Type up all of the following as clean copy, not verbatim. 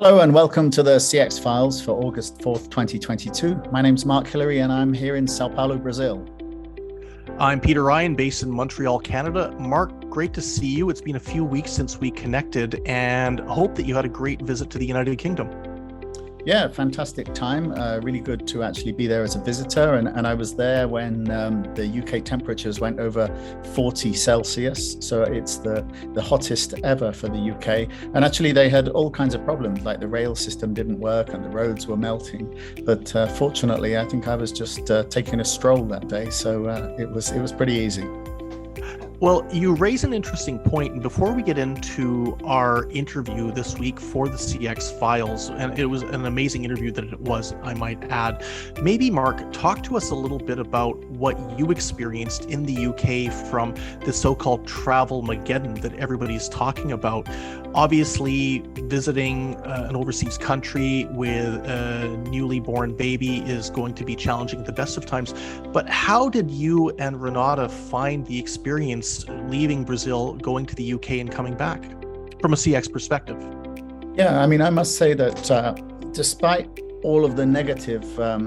Hello and welcome to the CX Files for August 4th, 2022. My name's Mark Hillary and I'm here in Sao Paulo, Brazil. I'm Peter Ryan, based in Montreal, Canada. Mark, great to see you. It's been a few weeks since we connected and hope that you had a great visit to the United Kingdom. Yeah, fantastic time. Really good to actually be there as a visitor. And I was there when the UK temperatures went over 40 Celsius. So it's the hottest ever for the UK. And actually they had all kinds of problems, like the rail system didn't work and the roads were melting. But fortunately, I think I was just taking a stroll that day. So it was pretty easy. Well, you raise an interesting point. And before we get into our interview this week for the CX Files, and it was an amazing interview that it was, I might add, maybe, Mark, talk to us a little bit about what you experienced in the UK from the so-called travel-mageddon that everybody's talking about. Obviously, visiting an overseas country with a newly born baby is going to be challenging at the best of times. But how did you and Renata find the experience leaving Brazil, going to the UK and coming back from a CX perspective? Yeah, I mean, I must say that despite all of the negative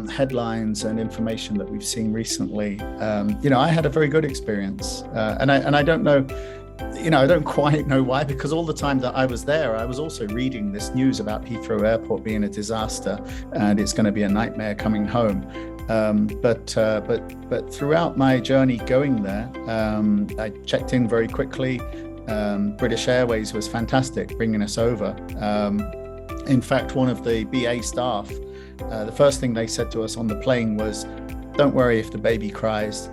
headlines and information that we've seen recently, I had a very good experience. And I don't know, I don't quite know why, because all the time that I was there, I was also reading this news about Heathrow Airport being a disaster and it's going to be a nightmare coming home. But throughout my journey going there, I checked in very quickly. British Airways was fantastic bringing us over. In fact, one of the BA staff, the first thing they said to us on the plane was, "Don't worry if the baby cries.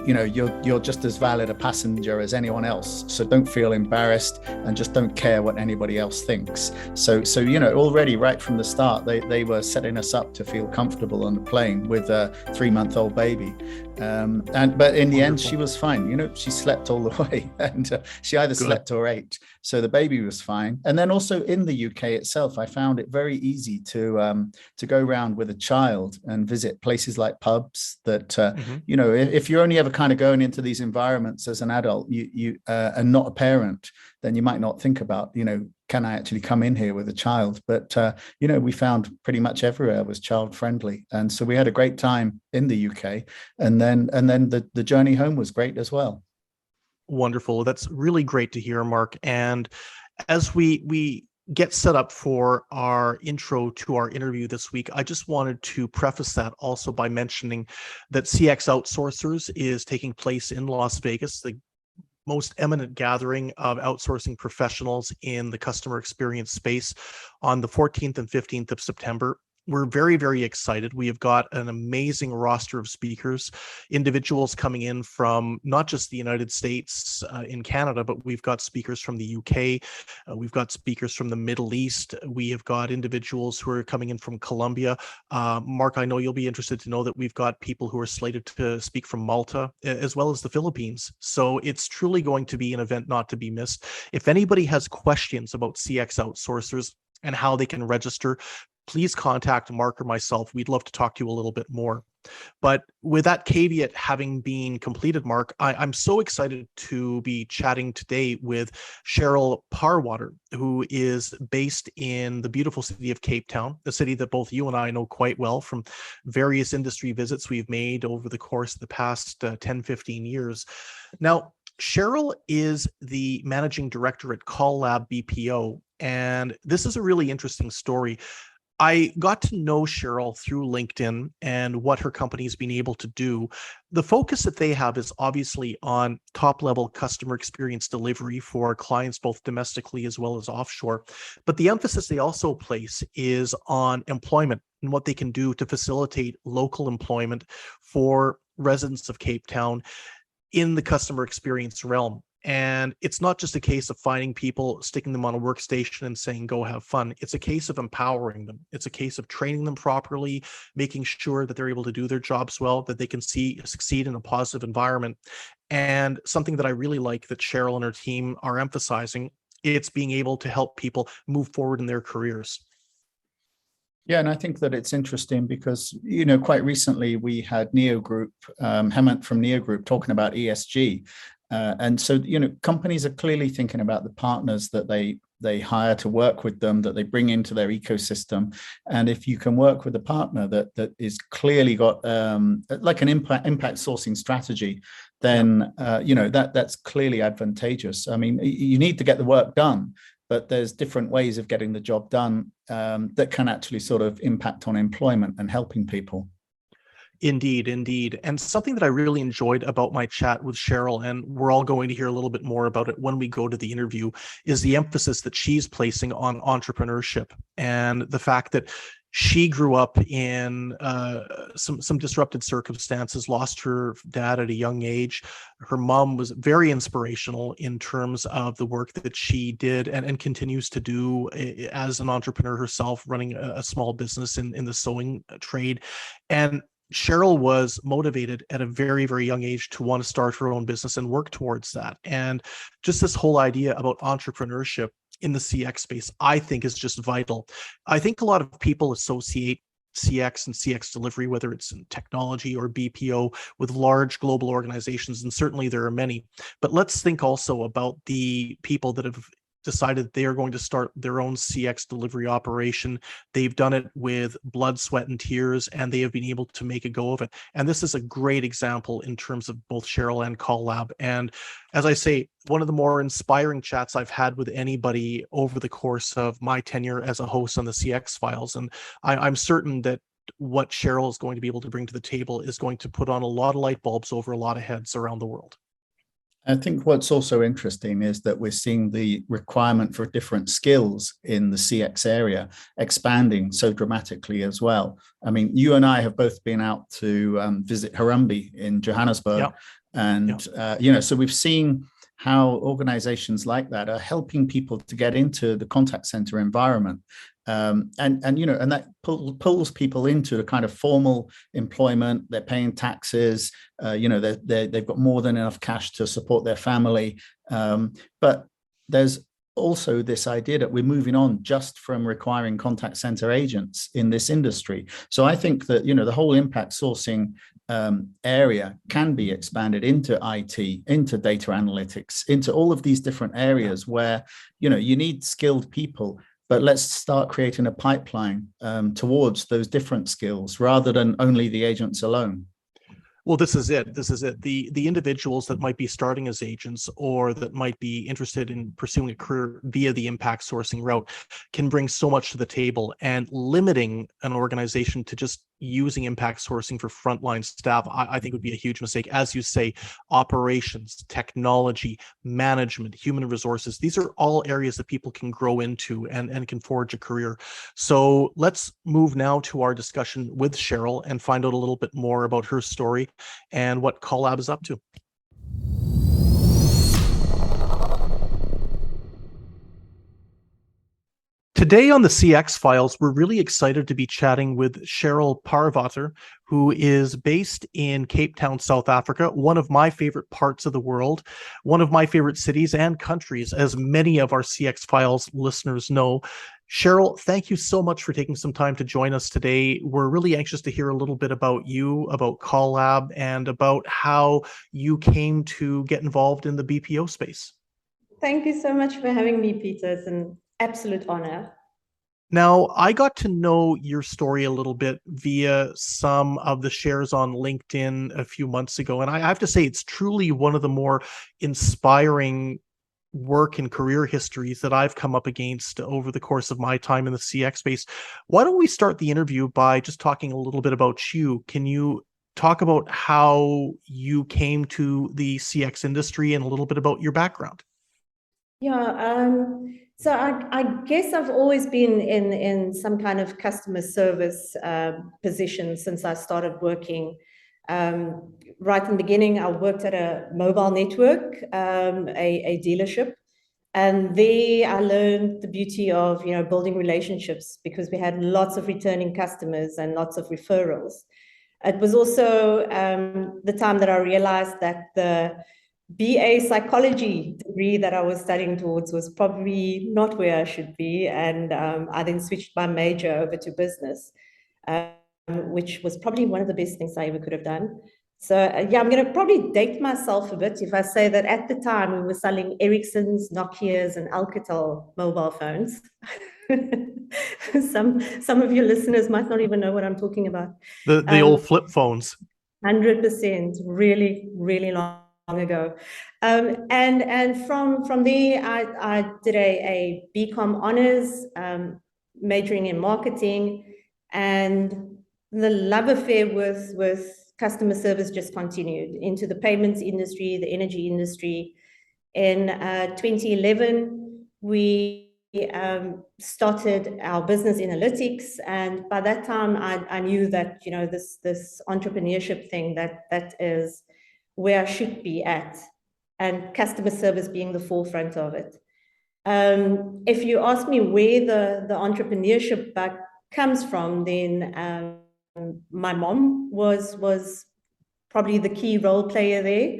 You're just as valid a passenger as anyone else. So don't feel embarrassed and just don't care what anybody else thinks." So already right from the start, they were setting us up to feel comfortable on the plane with a 3-month-old baby. But in the end, she was fine. She slept all the way, and she either slept or ate. So the baby was fine. And then also in the UK itself, I found it very easy to go around with a child and visit places like pubs that, if you're only ever kind of going into these environments as an adult, you and not a parent, then you might not think about, can I actually come in here with a child? But, we found pretty much everywhere was child friendly. And so we had a great time in the UK. And then the journey home was great as well. Wonderful. That's really great to hear, Mark. And as we get set up for our intro to our interview this week, I just wanted to preface that also by mentioning that CX Outsourcers is taking place in Las Vegas, the most eminent gathering of outsourcing professionals in the customer experience space, on the 14th and 15th of September. We're very, very excited. We have got an amazing roster of speakers, individuals coming in from not just the United States in Canada, but we've got speakers from the UK. We've got speakers from the Middle East. We have got individuals who are coming in from Colombia. Mark, I know you'll be interested to know that we've got people who are slated to speak from Malta, as well as the Philippines. So it's truly going to be an event not to be missed. If anybody has questions about CX Outsourcers and how they can register, please contact Mark or myself. We'd love to talk to you a little bit more. But with that caveat having been completed, Mark, I'm so excited to be chatting today with Cheryl Paarwater, who is based in the beautiful city of Cape Town, a city that both you and I know quite well from various industry visits we've made over the course of the past 10, 15 years. Now, Cheryl is the managing director at Call Lab BPO, and this is a really interesting story. I got to know Cheryl through LinkedIn and what her company's been able to do. The focus that they have is obviously on top-level customer experience delivery for clients, both domestically as well as offshore. But the emphasis they also place is on employment and what they can do to facilitate local employment for residents of Cape Town in the customer experience realm. And it's not just a case of finding people, sticking them on a workstation and saying, go have fun. It's a case of empowering them. It's a case of training them properly, making sure that they're able to do their jobs well, that they can succeed in a positive environment. And something that I really like that Cheryl and her team are emphasizing, it's being able to help people move forward in their careers. Yeah, and I think that it's interesting because, quite recently we had Neo Group, Hemant from Neo Group talking about ESG. And so, companies are clearly thinking about the partners that they they hire to work with them, that they bring into their ecosystem. And if you can work with a partner that is clearly got like an impact sourcing strategy, then that's clearly advantageous. I mean, you need to get the work done, but there's different ways of getting the job done that can actually sort of impact on employment and helping people. Indeed, indeed. And something that I really enjoyed about my chat with Cheryl, and we're all going to hear a little bit more about it when we go to the interview, is the emphasis that she's placing on entrepreneurship and the fact that she grew up in some disrupted circumstances, lost her dad at a young age. Her mom was very inspirational in terms of the work that she did and continues to do as an entrepreneur herself, running a small business in the sewing trade. And Cheryl was motivated at a very, very young age to want to start her own business and work towards that. And just this whole idea about entrepreneurship in the CX space, I think, is just vital. I think a lot of people associate CX and CX delivery, whether it's in technology or BPO, with large global organizations, and certainly there are many. But let's think also about the people that have decided they are going to start their own CX delivery operation. They've done it with blood, sweat, and tears, and they have been able to make a go of it. And this is a great example in terms of both Cheryl and Call Lab. And as I say, one of the more inspiring chats I've had with anybody over the course of my tenure as a host on the CX Files. And I'm certain that what Cheryl is going to be able to bring to the table is going to put on a lot of light bulbs over a lot of heads around the world. I think what's also interesting is that we're seeing the requirement for different skills in the CX area expanding so dramatically as well. I mean, you and I have both been out to visit Harambee in Johannesburg. Yeah. And, so we've seen how organizations like that are helping people to get into the contact center environment. And that pulls people into the kind of formal employment. They're paying taxes. They've got more than enough cash to support their family. But there's also this idea that we're moving on just from requiring contact center agents in this industry. So I think that the whole impact sourcing area can be expanded into IT, into data analytics, into all of these different areas where you need skilled people. But let's start creating a pipeline towards those different skills rather than only the agents alone. Well, this is it. The individuals that might be starting as agents or that might be interested in pursuing a career via the impact sourcing route can bring so much to the table, and limiting an organization to just using impact sourcing for frontline staff, I think would be a huge mistake. As you say, operations, technology, management, human resources, these are all areas that people can grow into and can forge a career. So let's move now to our discussion with Cheryl and find out a little bit more about her story and what Call Lab is up to. Today on the CX Files, we're really excited to be chatting with Cheryl Paarwater, who is based in Cape Town, South Africa, one of my favorite parts of the world, one of my favorite cities and countries, as many of our CX Files listeners know. Cheryl, thank you so much for taking some time to join us today. We're really anxious to hear a little bit about you, about Call Lab, and about how you came to get involved in the BPO space. Thank you so much for having me, Peter. It's an absolute honor. Now, I got to know your story a little bit via some of the shares on LinkedIn a few months ago, and I have to say it's truly one of the more inspiring work and career histories that I've come up against over the course of my time in the CX space. Why don't we start the interview by just talking a little bit about you? Can you talk about how you came to the CX industry and a little bit about your background? Yeah, so I guess I've always been in some kind of customer service position since I started working. Right in the beginning, I worked at a mobile network, a dealership. And there I learned the beauty of, building relationships, because we had lots of returning customers and lots of referrals. It was also the time that I realized that the BA psychology degree that I was studying towards was probably not where I should be. And I then switched my major over to business, which was probably one of the best things I ever could have done. So yeah, I'm going to probably date myself a bit if I say that at the time we were selling Ericsson's, Nokia's, and Alcatel mobile phones. Some of your listeners might not even know what I'm talking about. The old flip phones. 100%, really, really long ago. And from there, I did a BCom honors, majoring in marketing, and the love affair with customer service just continued into the payments industry, the energy industry. In 2011, we started our business Enerlytics, and by that time I knew that this entrepreneurship thing that is where I should be at, and customer service being the forefront of it. If you ask me where the entrepreneurship bug comes from, then my mom was probably the key role player there.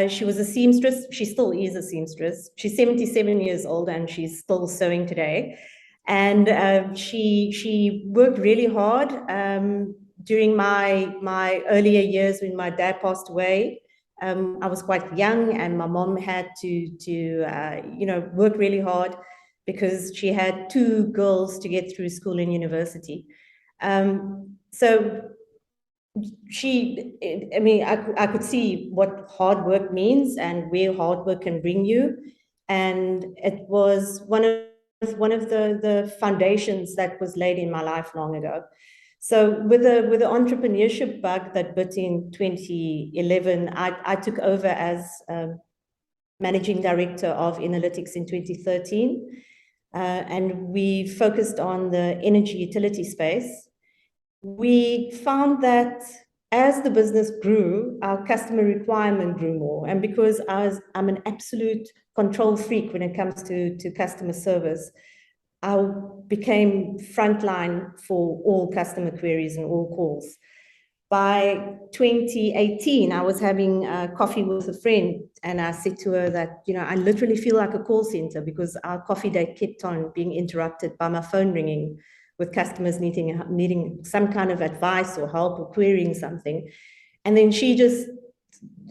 She was a seamstress. She still is a seamstress. She's 77 years old and she's still sewing today. And she worked really hard during my earlier years when my dad passed away. I was quite young, and my mom had to work really hard because she had two girls to get through school and university. So I could see what hard work means and where hard work can bring you. And it was one of the foundations that was laid in my life long ago. So with the entrepreneurship bug that bit in 2011, I took over as managing director of Enerlytics in 2013. And we focused on the energy utility space. We found that as the business grew, our customer requirement grew more. And because I'm an absolute control freak when it comes to customer service, I became frontline for all customer queries and all calls. By 2018, I was having coffee with a friend, and I said to her that, I literally feel like a call center because our coffee date kept on being interrupted by my phone ringing with customers needing some kind of advice or help or querying something. And then she's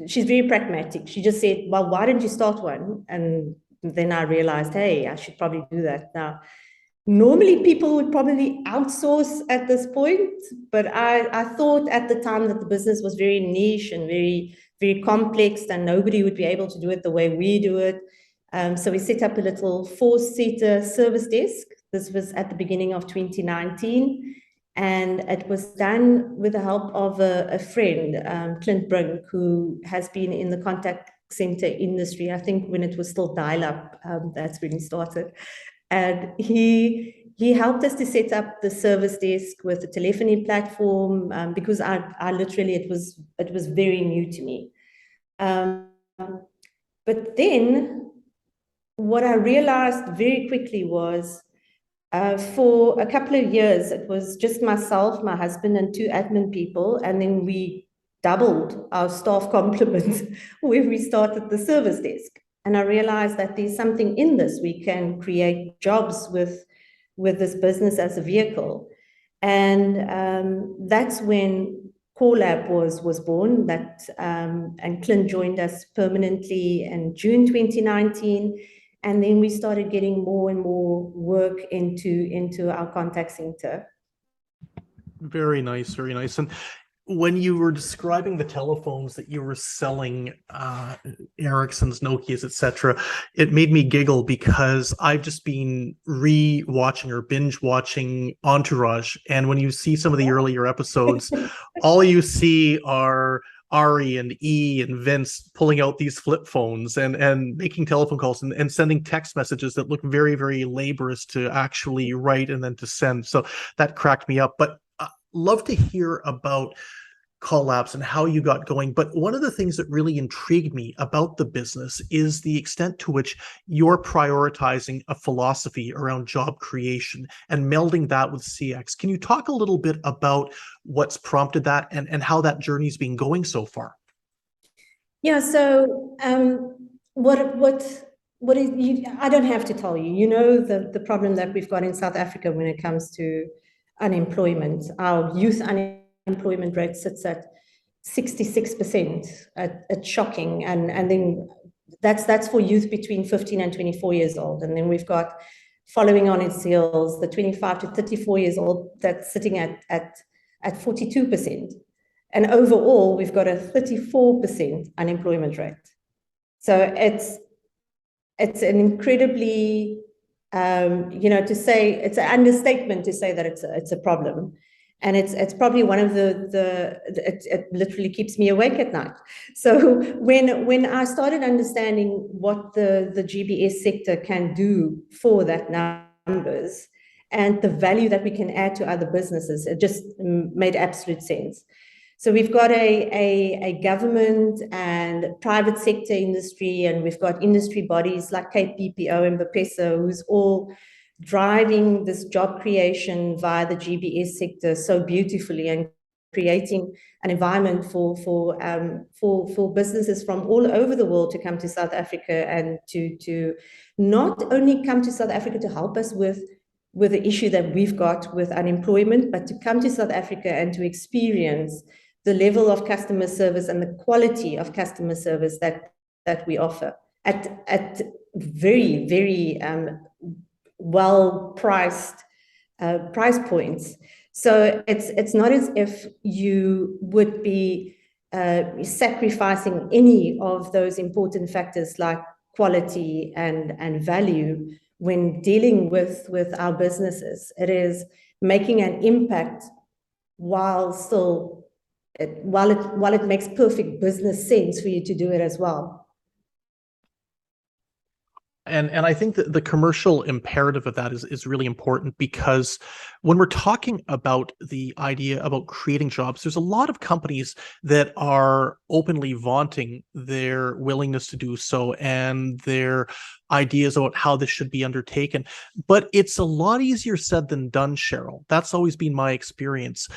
very pragmatic. She just said, well, why don't you start one? And then I realized, hey, I should probably do that now. Normally, people would probably outsource at this point, but I thought at the time that the business was very niche and very, very complex, and nobody would be able to do it the way we do it. So we set up a little 4-seater service desk. This was at the beginning of 2019, and it was done with the help of a friend, Clint Brink, who has been in the contact center industry. I think when it was still dial-up, that's when he started. And he helped us to set up the service desk with the telephony platform, because I literally, it was very new to me. But then what I realized very quickly was, for a couple of years, it was just myself, my husband, and 2 admin people. And then we doubled our staff complement when we started the service desk. And I realized that there's something in this. We can create jobs with this business as a vehicle. And that's when CallLab was born. And Clint joined us permanently in June 2019. And then we started getting more and more work into our contact center. Very nice, very nice. And when you were describing the telephones that you were selling, Ericsson's, Nokia's, etc., it made me giggle because I've just been re-watching or binge watching Entourage. And when you see some of the earlier episodes, all you see are Ari and E and Vince pulling out these flip phones and making telephone calls and sending text messages that look very, very laborious to actually write and then to send. So that cracked me up. But love to hear about CallLabs and how you got going. But one of the things that really intrigued me about the business is the extent to which you're prioritizing a philosophy around job creation and melding that with CX. Can you talk a little bit about what's prompted that and how that journey's been going so far? Yeah, so what is I don't have to tell you, the problem that we've got in South Africa when it comes to unemployment. Our youth unemployment rate sits at 66%. It's shocking. And then that's for youth between 15 and 24 years old. And then we've got, following on its heels, the 25 to 34 years old that's sitting at 42%. And overall, we've got a 34% unemployment rate. So it's an incredibly, to say, it's an understatement to say that it's a problem. And it's probably one of it literally keeps me awake at night. So when I started understanding what the GBS sector can do for that numbers and the value that we can add to other businesses, it just made absolute sense. So we've got a government and private sector industry, and we've got industry bodies like Cape BPO and BPO, who's all driving this job creation via the GBS sector so beautifully and creating an environment for businesses from all over the world to come to South Africa and to not only come to South Africa to help us with the issue that we've got with unemployment, but to come to South Africa and to experience the level of customer service and the quality of customer service that we offer at very, very well-priced price points. So it's not as if you would be sacrificing any of those important factors like quality and value when dealing with our businesses. It is making an impact while it makes perfect business sense for you to do it as well. And I think that the commercial imperative of that is really important, because when we're talking about the idea about creating jobs, there's a lot of companies that are openly vaunting their willingness to do so and their ideas about how this should be undertaken. But it's a lot easier said than done, Cheryl. That's always been my experience.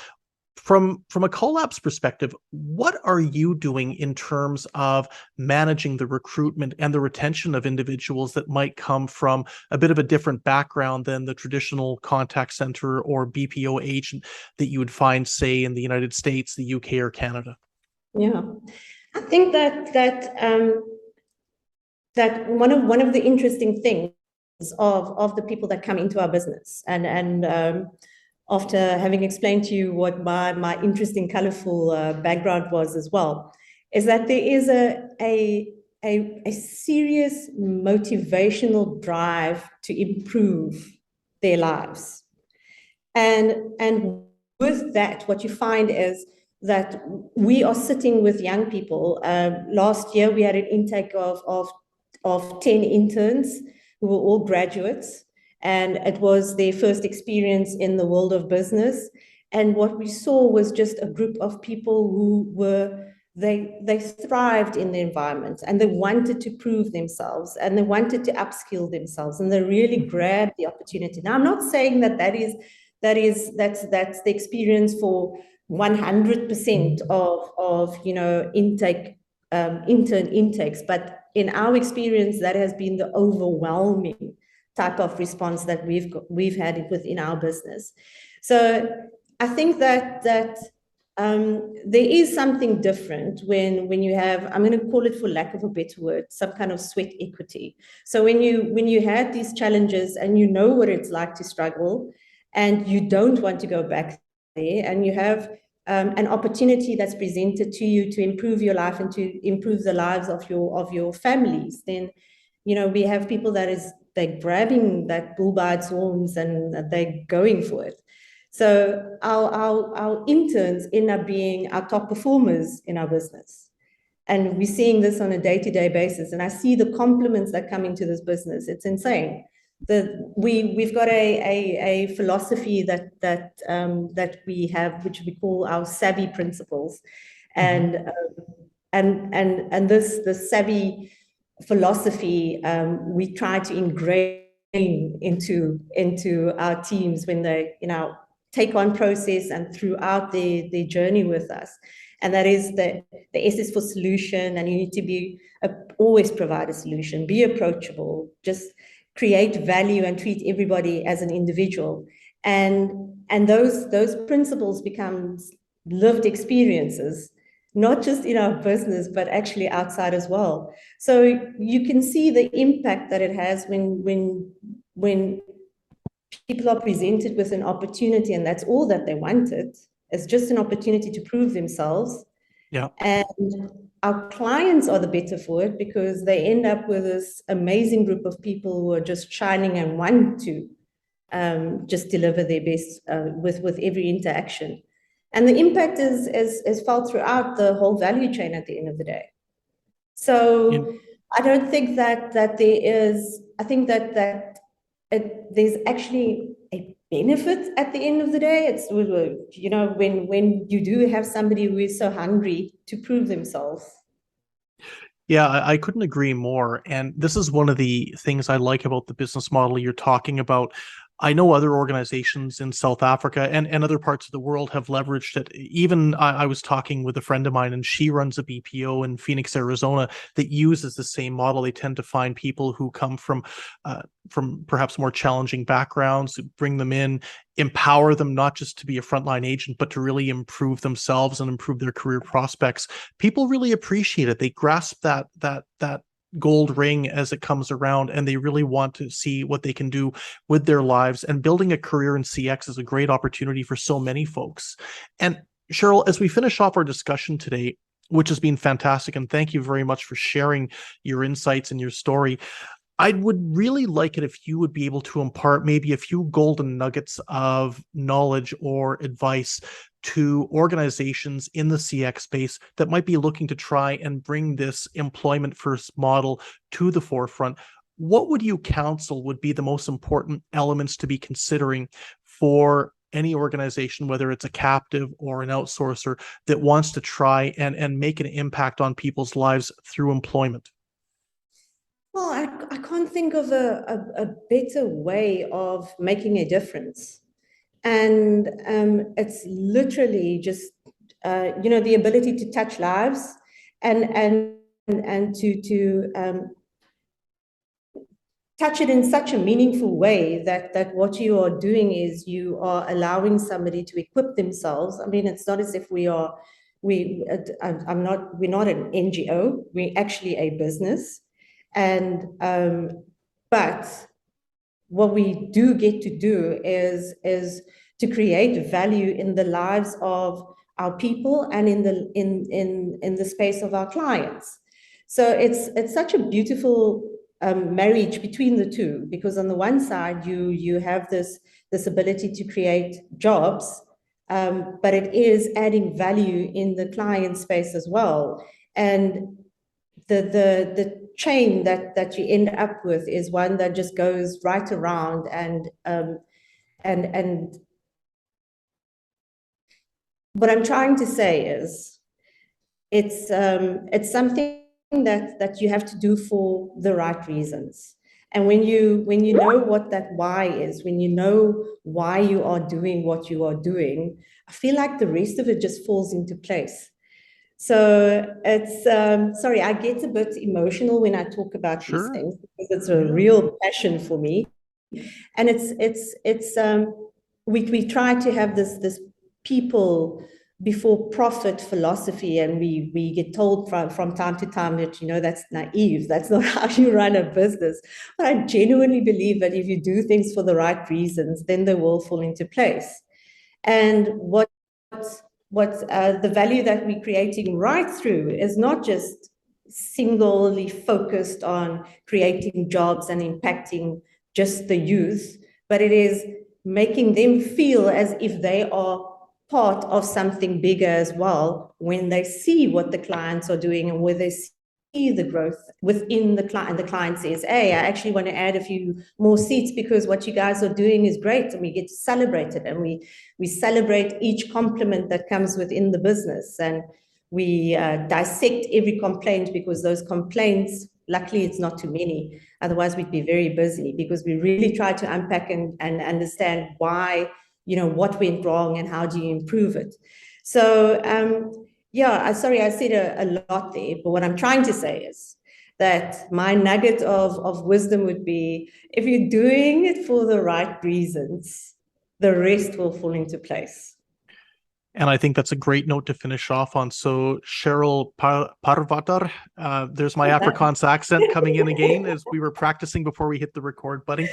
From a Collab's perspective, what are you doing in terms of managing the recruitment and the retention of individuals that might come from a bit of a different background than the traditional contact center or BPO agent that you would find, say, in the United States, the UK, or Canada? Yeah, I think that one of the interesting things of the people that come into our business, and after having explained to you what my interesting, colorful background was as well, is that there is a serious motivational drive to improve their lives. And with that, what you find is that we are sitting with young people. Last year, we had an intake of 10 interns who were all graduates. And it was their first experience in the world of business. And what we saw was just a group of people who they thrived in the environment, and they wanted to prove themselves, and they wanted to upskill themselves, and they really grabbed the opportunity. Now, I'm not saying that's the experience for 100% of intern intakes, but in our experience, that has been the overwhelming type of response that we've had within our business. So I think that there is something different when you have, I'm going to call it, for lack of a better word, some kind of sweat equity. So when you had these challenges and you know what it's like to struggle, and you don't want to go back there, and you have an opportunity that's presented to you to improve your life and to improve the lives of your families, then we have people they're grabbing that bull by its horns and they're going for it. So our interns end up being our top performers in our business. And we're seeing this on a day-to-day basis. And I see the compliments that come into this business. It's insane. We've got a philosophy that we have, which we call our savvy principles. And this savvy philosophy, we try to ingrain into our teams when they take on process and throughout their journey with us. And that is the S is for solution, and you need to always provide a solution, be approachable, just create value and treat everybody as an individual. And those principles become lived experiences. not just in our business, but actually outside as well. So you can see the impact that it has when people are presented with an opportunity, and that's all that they wanted. It's just an opportunity to prove themselves. Yeah. And our clients are the better for it because they end up with this amazing group of people who are just shining and want to just deliver their best with every interaction. And the impact is felt throughout the whole value chain at the end of the day. So I don't think that there is, I think that there's actually a benefit at the end of the day. It's, you know, when you do have somebody who is so hungry to prove themselves. Yeah, I couldn't agree more. And this is one of the things I like about the business model you're talking about. I know other organizations in South Africa and other parts of the world have leveraged it. Even I was talking with a friend of mine, and she runs a BPO in Phoenix, Arizona, that uses the same model. They tend to find people who come from perhaps more challenging backgrounds, bring them in, empower them not just to be a frontline agent, but to really improve themselves and improve their career prospects. People really appreciate it. They grasp that gold ring as it comes around, and they really want to see what they can do with their lives. And building a career in CX is a great opportunity for so many folks. And Cheryl, as we finish off our discussion today, which has been fantastic, and thank you very much for sharing your insights and your story, I would really like it if you would be able to impart maybe a few golden nuggets of knowledge or advice to organizations in the CX space that might be looking to try and bring this employment first model to the forefront. What would you counsel would be the most important elements to be considering for any organization, whether it's a captive or an outsourcer, that wants to try and make an impact on people's lives through employment? Well, I can't think of a better way of making a difference. And it's literally just, you know, the ability to touch lives and to touch it in such a meaningful way that what you are doing is you are allowing somebody to equip themselves. I mean, it's not as if we're not an NGO, we're actually a business. And but what we do get to do is to create value in the lives of our people and in the space of our clients. So it's such a beautiful marriage between the two, because on the one side you have this ability to create jobs, but it is adding value in the client space as well. And the chain that you end up with is one that just goes right around, and what I'm trying to say is it's something that you have to do for the right reasons. And when you know what that why is, when you know why you are doing what you are doing, I feel like the rest of it just falls into place. So it's sorry, I get a bit emotional when I talk about these things, because it's a real passion for me. And we try to have this people before profit philosophy, and we get told from time to time that, you know, that's naive, that's not how you run a business. But I genuinely believe that if you do things for the right reasons, then they will fall into place. And what the value that we're creating right through is not just singly focused on creating jobs and impacting just the youth, but it is making them feel as if they are part of something bigger as well, when they see what the clients are doing and where they see the growth within the client, and the client says, hey, I actually want to add a few more seats because what you guys are doing is great, and we get to celebrate it, and we celebrate each compliment that comes within the business, and we dissect every complaint, because those complaints, luckily it's not too many, otherwise we'd be very busy, because we really try to unpack and understand why, you know, what went wrong and how do you improve it. So yeah, sorry, I said a lot there, but what I'm trying to say is that my nugget of wisdom would be, if you're doing it for the right reasons, the rest will fall into place. And I think that's a great note to finish off on. So Cheryl Paarwater, there's my Afrikaans accent coming in again as we were practicing before we hit the record button.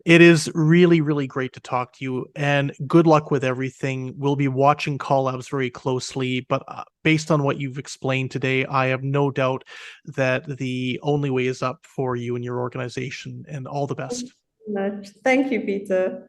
It is really, really great to talk to you, and good luck with everything. We'll be watching Collabs very closely, but based on what you've explained today, I have no doubt that the only way is up for you and your organization, and all the best. Thank you, Peter.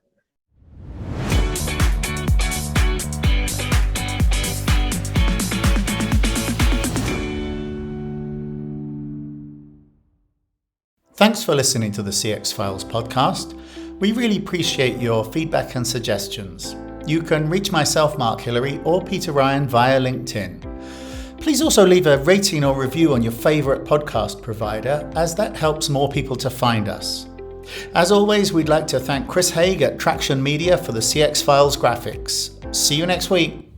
Thanks for listening to the CX Files podcast. We really appreciate your feedback and suggestions. You can reach myself, Mark Hillary, or Peter Ryan via LinkedIn. Please also leave a rating or review on your favorite podcast provider, as that helps more people to find us. As always, we'd like to thank Chris Haig at Traction Media for the CX Files graphics. See you next week.